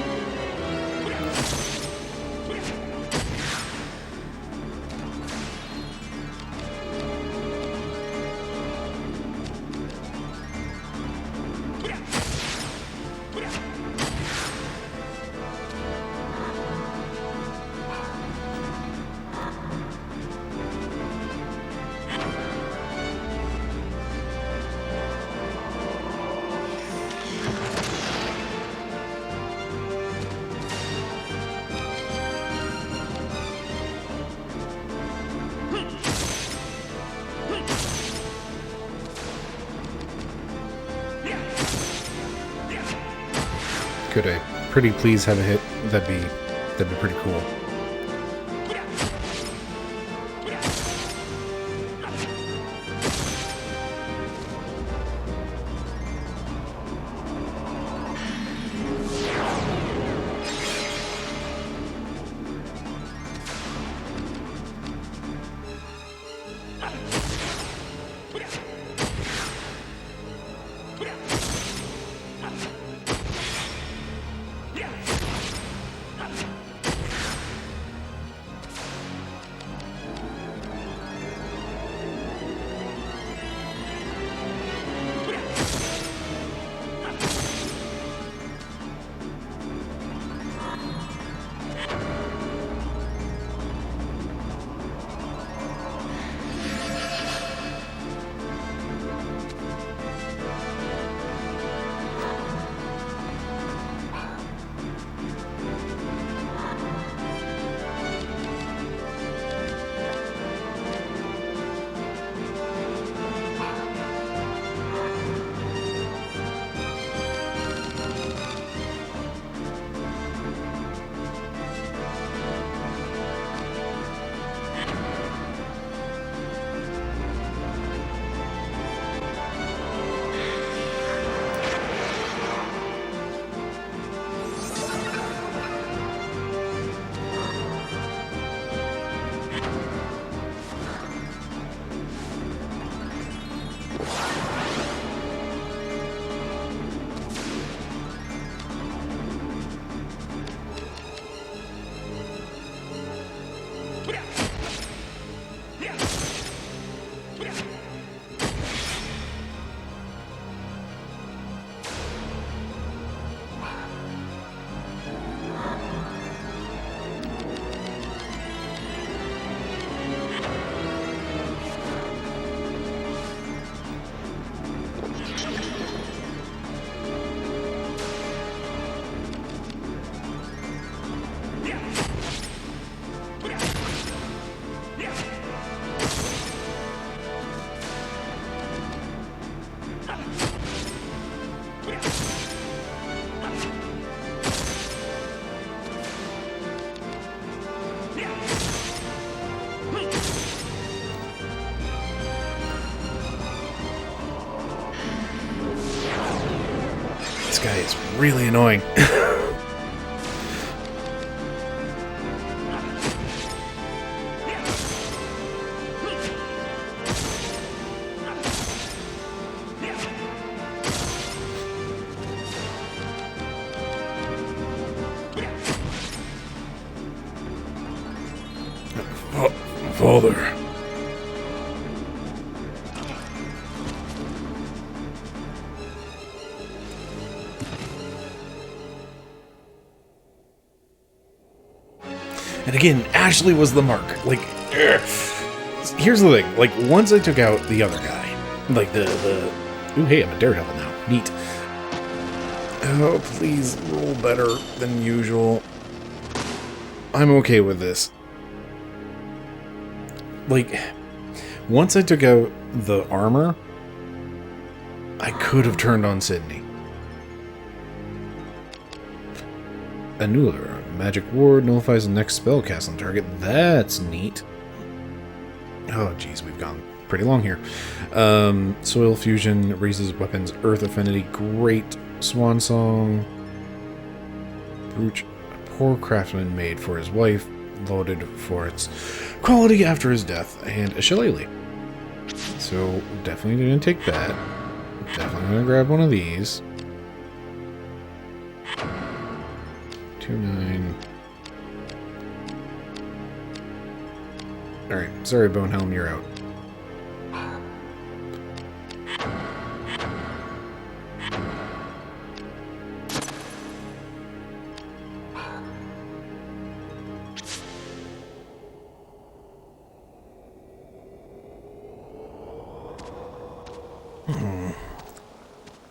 Could I pretty please have a hit? That'd be pretty cool. This guy is really annoying. father. And again, Ashley was the mark. Like, here's the thing. Like, once I took out the other guy, like ooh, hey, I'm a daredevil now. Neat. Oh, please roll better than usual. I'm okay with this. Like, once I took out the armor, I could have turned on Sydney. Annuler. Magic ward nullifies the next spell cast on target. That's neat. Oh, geez, we've gone pretty long here. Soil fusion raises weapons earth affinity. Great. Swan song. Brooch. Poor craftsman made for his wife. Lauded for its quality after his death. And a shillelagh. So, definitely gonna take that. Definitely gonna grab one of these. 2-9. Alright, sorry, Bonehelm, you're out.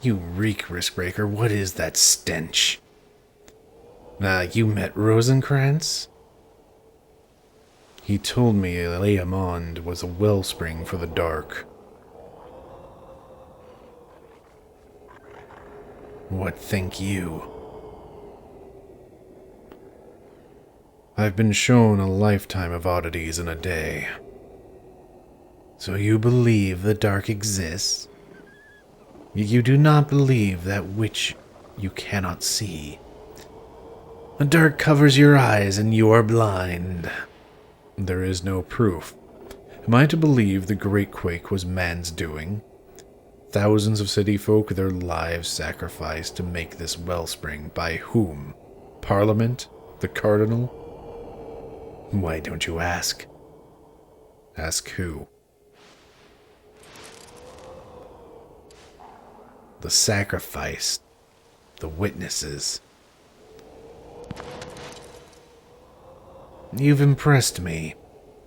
You reek, Riskbreaker. What is that stench? You met Rosencrantz? He told me Leamond was a wellspring for the dark. What think you? I've been shown a lifetime of oddities in a day. So you believe the dark exists? You do not believe that which you cannot see. The dark covers your eyes and you are blind. There is no proof. Am I to believe the Great Quake was man's doing? Thousands of city folk, their lives sacrificed to make this wellspring. By whom? Parliament? The Cardinal? Why don't you ask? Ask who? The sacrifice. The witnesses. You've impressed me.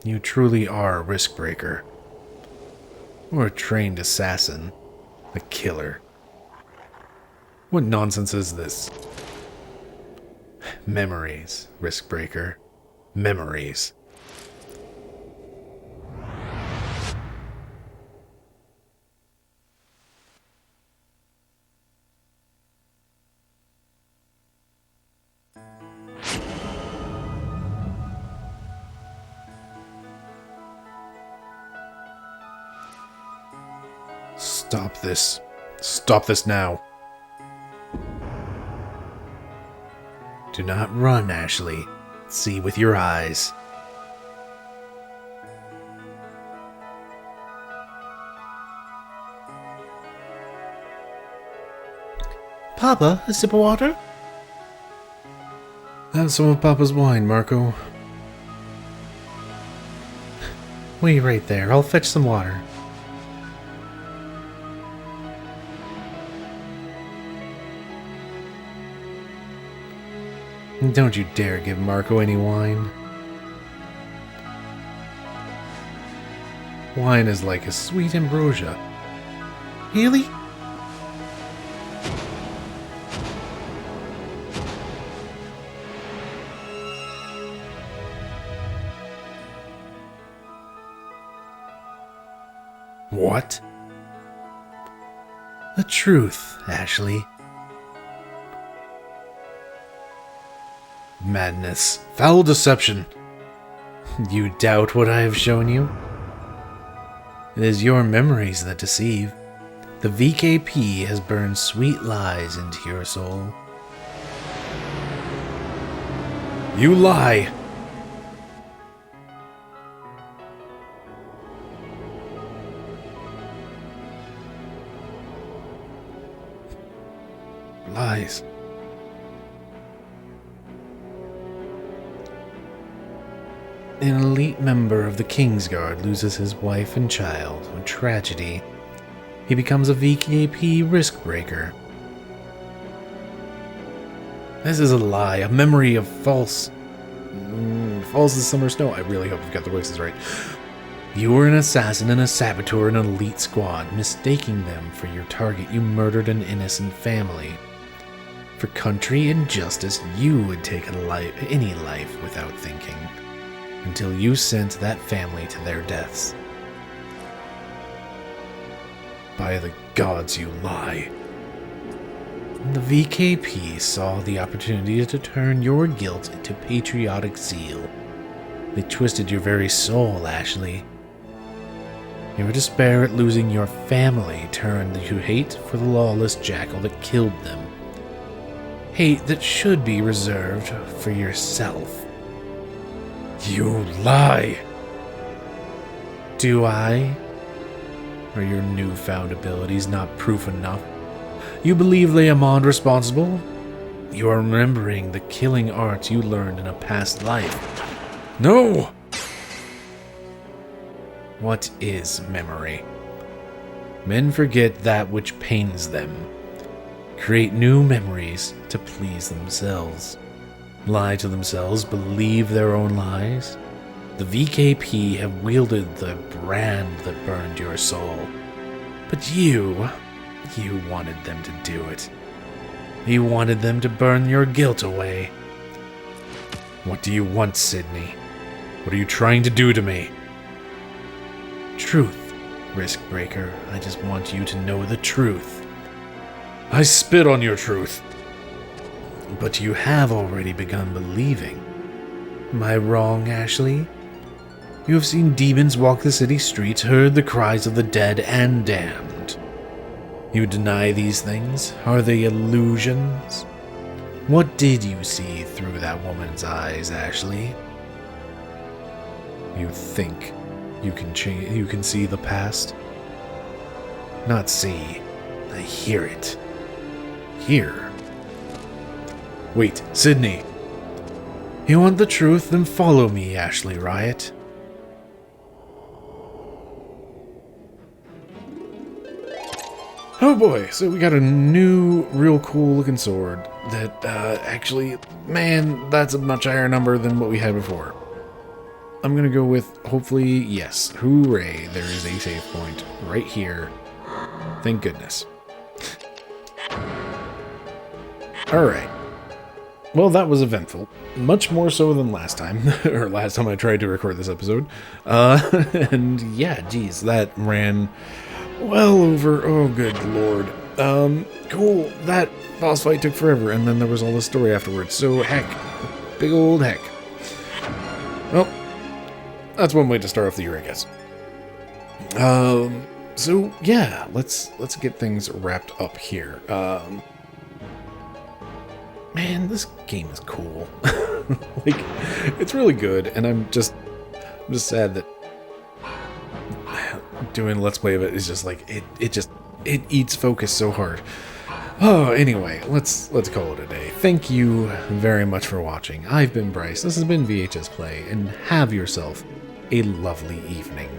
You truly are a Riskbreaker. Or a trained assassin. A killer. What nonsense is this? Memories, Riskbreaker. Memories. Stop this. Stop this now. Do not run, Ashley. See with your eyes. Papa, a sip of water? Have some of Papa's wine, Marco. Wait right there. I'll fetch some water. Don't you dare give Marco any wine. Wine is like a sweet ambrosia. Really? What? The truth, Ashley. Madness. Foul deception. You doubt what I have shown you? It is your memories that deceive. The VKP has burned sweet lies into your soul. You lie! Lies. an elite member of the Kingsguard loses his wife and child in tragedy, he becomes a VKP risk breaker. This is a lie, a memory of false as summer snow. I really hope you've got the voices right. You were an assassin and a saboteur in an elite squad. Mistaking them for your target, you murdered an innocent family. For country and justice, you would take any life without thinking, until you sent that family to their deaths. By the gods, you lie. The VKP saw the opportunity to turn your guilt into patriotic zeal. They twisted your very soul, Ashley. Your despair at losing your family turned to hate for the lawless jackal that killed them. Hate that should be reserved for yourself. You lie! Do I? Are your newfound abilities not proof enough? You believe Leomond responsible? You are remembering the killing arts you learned in a past life. No! What is memory? Men forget that which pains them. Create new memories to please themselves. Lie to themselves, believe their own lies. The VKP have wielded the brand that burned your soul. But you wanted them to do it. You wanted them to burn your guilt away. What do you want, Sydney? What are you trying to do to me? Truth, risk breaker. I just want you to know the truth. I spit on your truth. But you have already begun believing. Am I wrong, Ashley? You have seen demons walk the city streets, heard the cries of the dead and damned. You deny these things? Are they illusions? What did you see through that woman's eyes, Ashley? You think you can see the past? Not see. I hear it. Hear. Wait, Sydney. You want the truth? Then follow me, Ashley Riot. Oh boy, so we got a new, real cool looking sword that, actually, man, that's a much higher number than what we had before. I'm gonna go with, hopefully, yes, hooray, there is a save point right here. Thank goodness. Alright. Well, that was eventful. Much more so than last time, or last time I tried to record this episode. And yeah, geez, that ran well over, oh good lord. Cool, that boss fight took forever, and then there was all the story afterwards, so heck. Big old heck. Well, that's one way to start off the year, I guess. So yeah, let's get things wrapped up here. Man, this game is cool. Like, it's really good, and I'm just sad that doing a Let's Play of it is just like, it eats focus so hard. Oh, anyway, let's call it a day. Thank you very much for watching. I've been Bryce, this has been VHS Play, and have yourself a lovely evening.